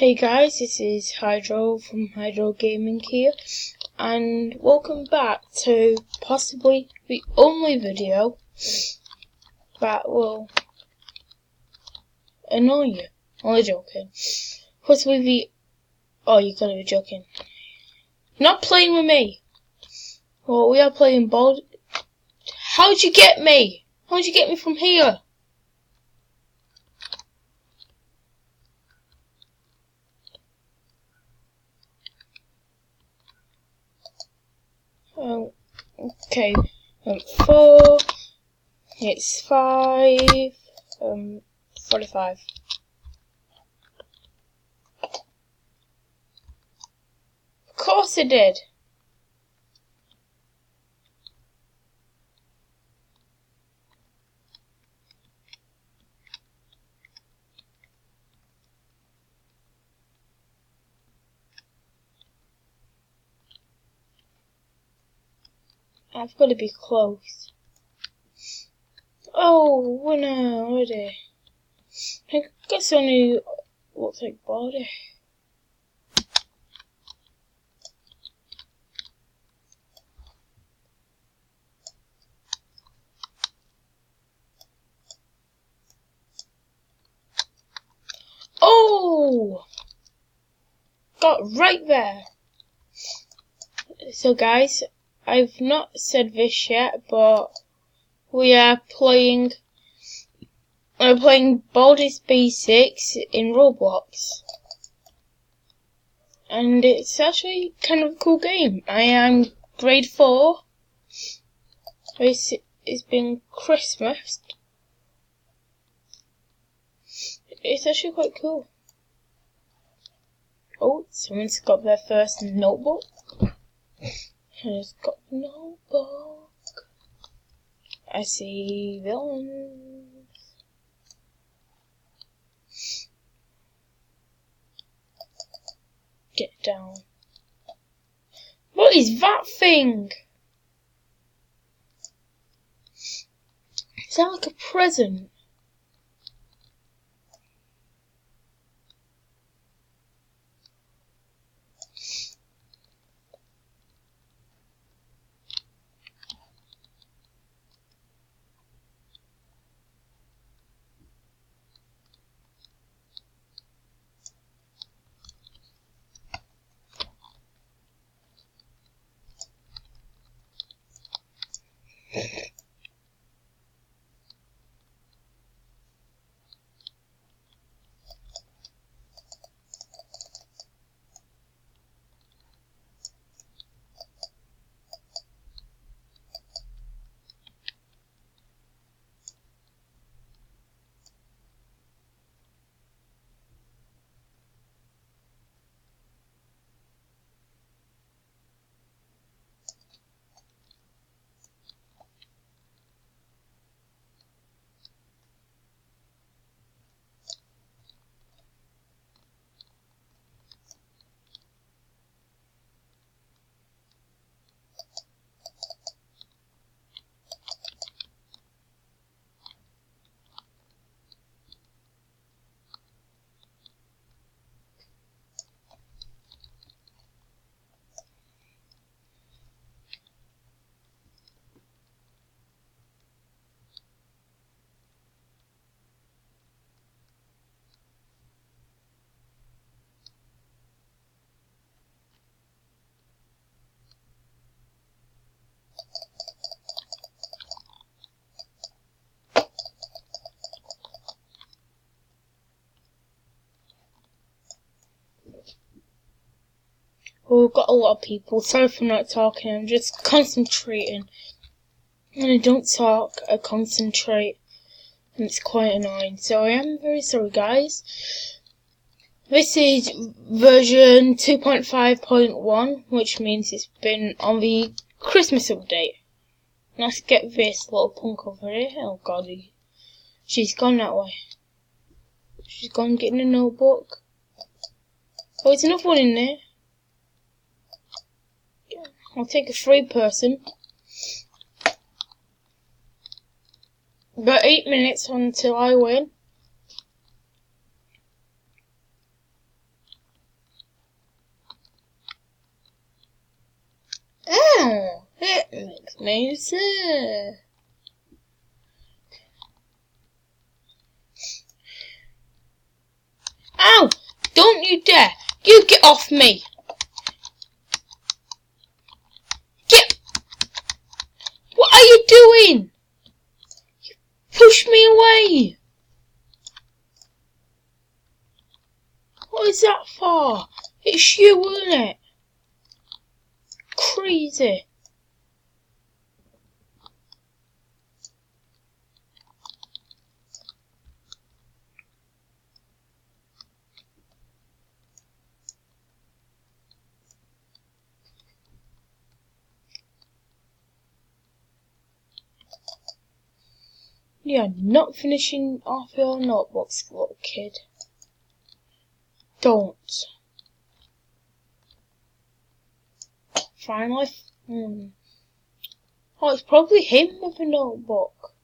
Hey guys, this is Hydro from Hydro Gaming here, and welcome back to possibly the only video that will annoy you. Only joking. Possibly the... Oh, you gotta be joking. Not playing with me. Well, we are playing bald... How'd you get me? How'd you get me from here? Okay, 4, it's 5, 45. Of course it did. I've got to be close. Oh, winner already. I guess only looks like body. Oh! Got right there. So guys, I've not said this yet, but we are playing Baldis B6 in Roblox. And it's actually kind of a cool game. I am grade 4. It's been Christmas. It's actually quite cool. Oh, someone's got their first notebook. I just got the notebook. I see villains. Get down. What is that thing? Is that like a present? Well, we've got a lot of people. Sorry for not talking. I'm just concentrating. When I don't talk, I concentrate. And it's quite annoying. So I am very sorry, guys. This is version 2.5.1, which means it's been on the Christmas update. Let's get this little punk over here. Oh god, she's gone that way. She's gone getting a notebook. Oh, it's another one in there. I'll take a 3 person. Got 8 minutes until I win. Mason. Ow! Don't you dare! You get off me! Get! What are you doing? You push me away! What is that for? It's you, isn't it? Crazy. You're not finishing off your notebooks, little kid. Don't. Finally. Oh, it's probably him with a notebook.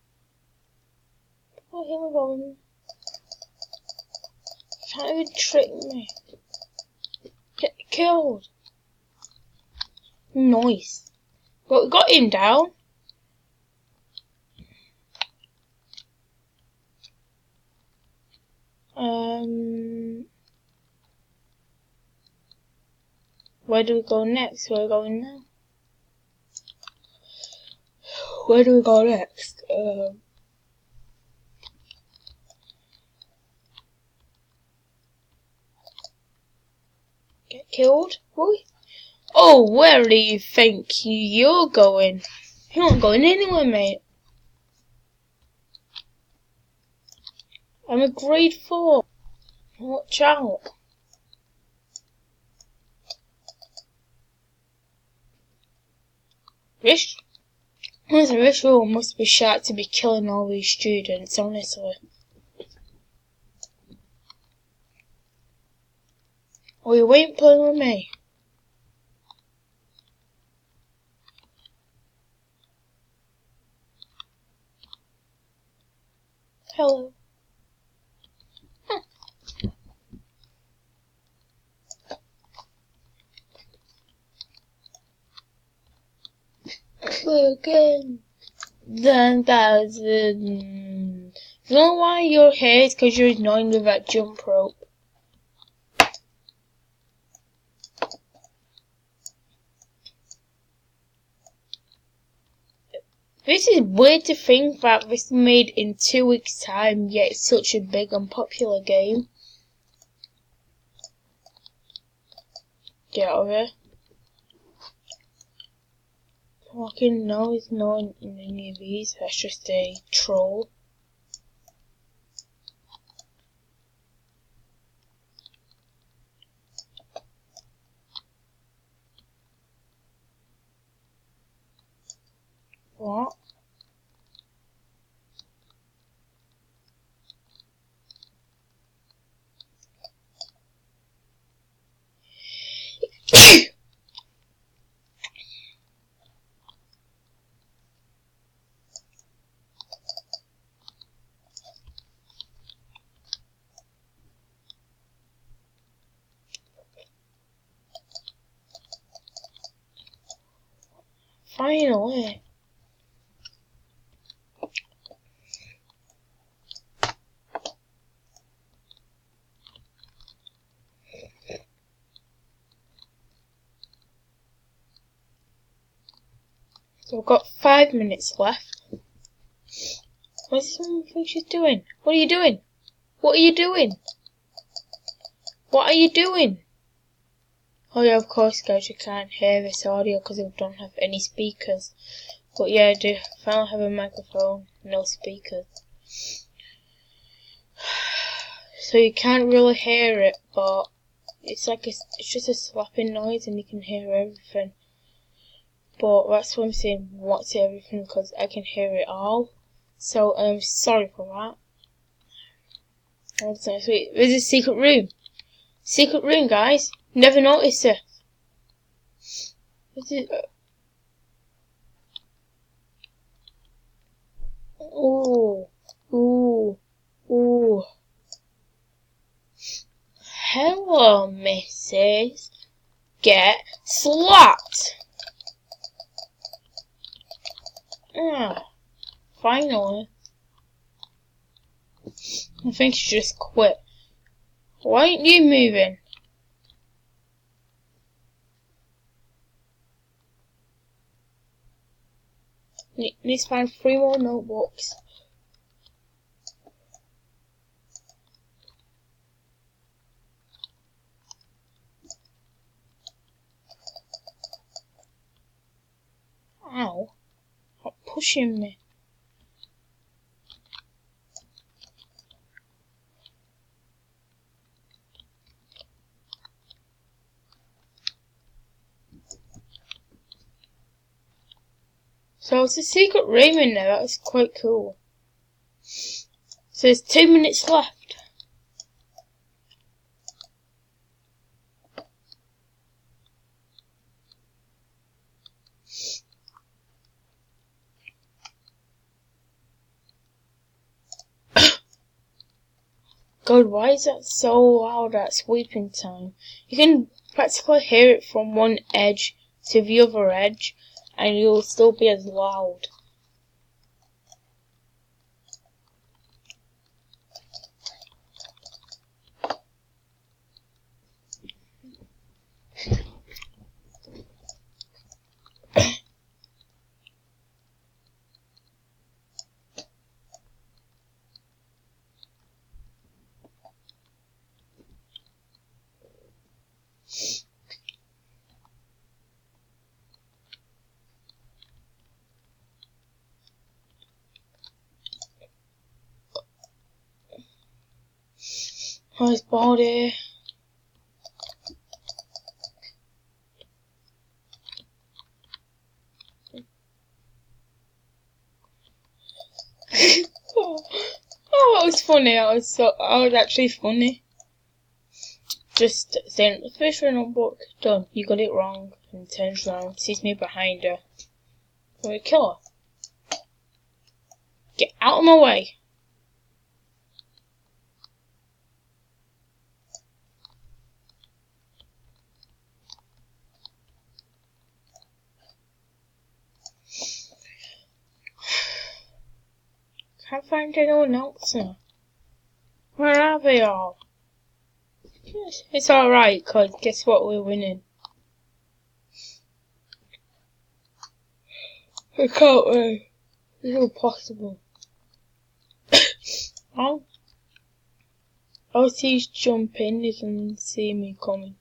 Probably him with one. Can't even trick me. Get killed. Nice. But we got him down. Where do we go next? Where are we going now? Where do we go next? Get killed? What? Oh, where do you think you're going? You're not going anywhere, mate. I'm a grade 4. Watch out. This rule must be sharp to be killing all these students, honestly. Oh, you ain't playing with me. Hello. Again. Then that's it. You know why you're here? It's because you're annoying with that jump rope. This is weird to think that this was made in 2 weeks' time, yet it's such a big and popular game. Get out of here. Fucking no, he's not in any of these. That's just a troll. What? Finally. So we've got 5 minutes left. What does this woman think she's doing? What are you doing? What are you doing? What are you doing? Oh yeah, of course guys, you can't hear this audio because we don't have any speakers. But yeah, I do finally have a microphone, no speakers. So you can't really hear it, but it's like it's just a slapping noise and you can hear everything. But that's what I'm saying, what's everything, because I can hear it all. So I'm sorry for that. Sweet. There's a secret room. Secret room, guys. Never noticed it. This is. Ooh. Ooh. Ooh. Hello, Mrs. Get slapped. Ah, finally. I think you should just quit. Why aren't you moving? Need to find 3 more notebooks. Ow. Stop pushing me. So it's a secret room in there, that's quite cool. So there's 2 minutes left. God, why is that so loud at sweeping time? You can practically hear it from one edge to the other edge, and you'll still be as loud. Nice body. Oh, that was funny. That was actually funny. Just saying, the fish notebook done. You got it wrong. And turns around, sees me behind her. I'm gonna kill her. Get out of my way. Can't find anyone else now. Where are they all? It's alright, cause guess what, we're winning. I can't wait. It's impossible. Oh. I'll see you jump in, you can see me coming.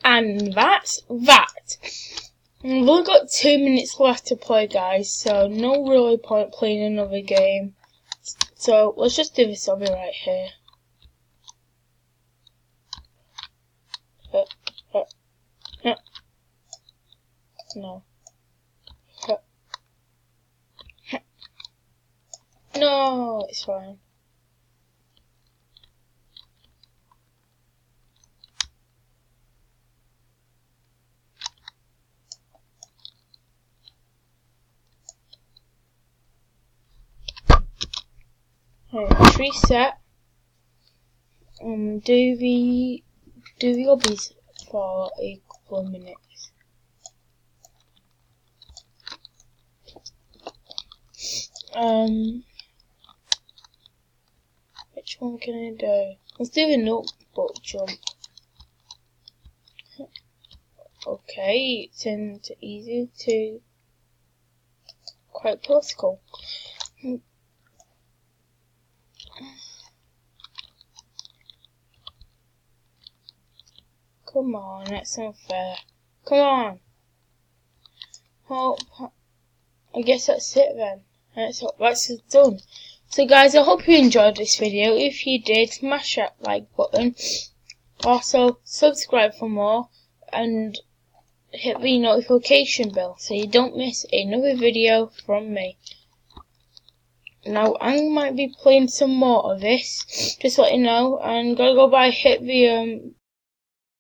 And that's that. We've only got 2 minutes left to play, guys, so no really point playing another game. So let's just do this zombie right here. No. No, it's fine. Alright, reset. Do the obbies for a couple of minutes. Which one can I do? Let's do the notebook jump. Okay, it turned easy to quite political. Come on, that's unfair. Come on. Oh, I guess that's it then. That's done. So guys, I hope you enjoyed this video. If you did, smash that like button. Also, subscribe for more and hit the notification bell so you don't miss another video from me. Now, I might be playing some more of this, just let you know, and gotta go by hit the